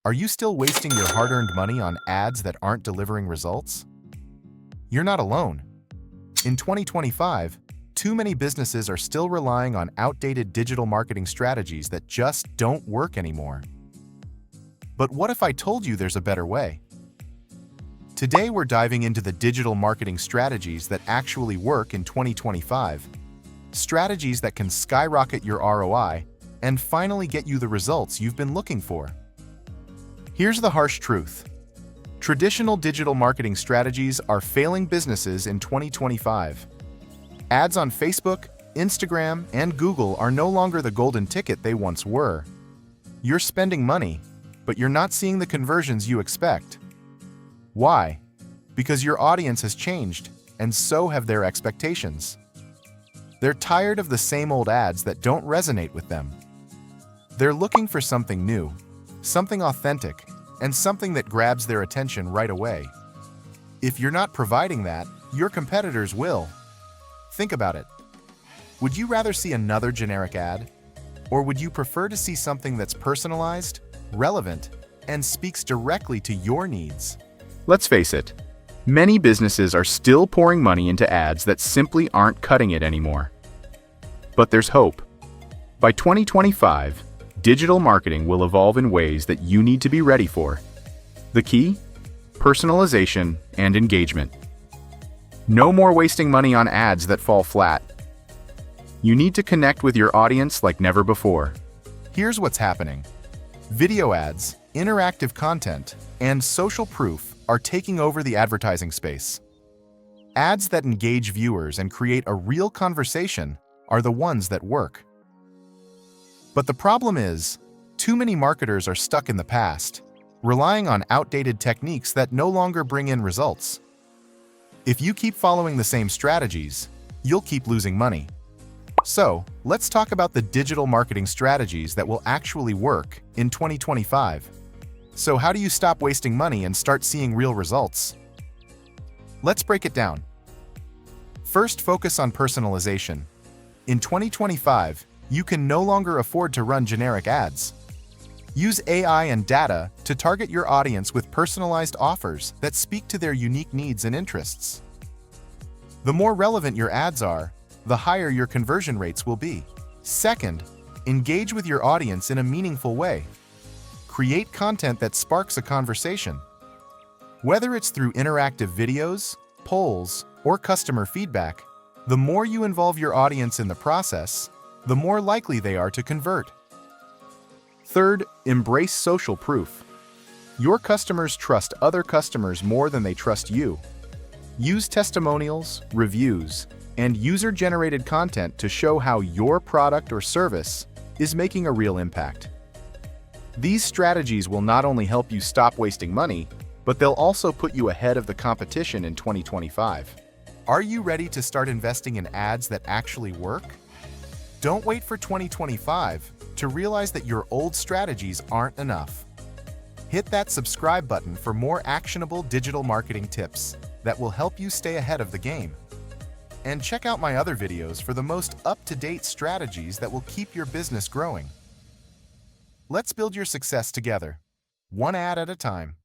Are you still wasting your hard-earned money on ads that aren't delivering results? You're not alone. In 2025, too many businesses are still relying on outdated digital marketing strategies that just don't work anymore. But what if I told you there's a better way? Today we're diving into the digital marketing strategies that actually work in 2025. Strategies that can skyrocket your ROI and finally get you the results you've been looking for. Here's the harsh truth. Traditional digital marketing strategies are failing businesses in 2025. Ads on Facebook, Instagram, and Google are no longer the golden ticket they once were. You're spending money, but you're not seeing the conversions you expect. Why? Because your audience has changed, and so have their expectations. They're tired of the same old ads that don't resonate with them. They're looking for something new, something authentic, and something that grabs their attention right away. If you're not providing that, your competitors will. Think about it. Would you rather see another generic ad? Or would you prefer to see something that's personalized, relevant, and speaks directly to your needs? Let's face it, many businesses are still pouring money into ads that simply aren't cutting it anymore. But there's hope. By 2025, digital marketing will evolve in ways that you need to be ready for. The key? Personalization and engagement. No more wasting money on ads that fall flat. You need to connect with your audience like never before. Here's what's happening. Video ads, interactive content, and social proof are taking over the advertising space. Ads that engage viewers and create a real conversation are the ones that work. But the problem is, too many marketers are stuck in the past, relying on outdated techniques that no longer bring in results. If you keep following the same strategies, you'll keep losing money. So, let's talk about the digital marketing strategies that will actually work in 2025. So how do you stop wasting money and start seeing real results? Let's break it down. First, focus on personalization. In 2025, you can no longer afford to run generic ads. Use AI and data to target your audience with personalized offers that speak to their unique needs and interests. The more relevant your ads are, the higher your conversion rates will be. Second, engage with your audience in a meaningful way. Create content that sparks a conversation. Whether it's through interactive videos, polls, or customer feedback, the more you involve your audience in the process, the more likely they are to convert. Third, embrace social proof. Your customers trust other customers more than they trust you. Use testimonials, reviews, and user-generated content to show how your product or service is making a real impact. These strategies will not only help you stop wasting money, but they'll also put you ahead of the competition in 2025. Are you ready to start investing in ads that actually work? Don't wait for 2025 to realize that your old strategies aren't enough. Hit that subscribe button for more actionable digital marketing tips that will help you stay ahead of the game. And check out my other videos for the most up-to-date strategies that will keep your business growing. Let's build your success together, one ad at a time.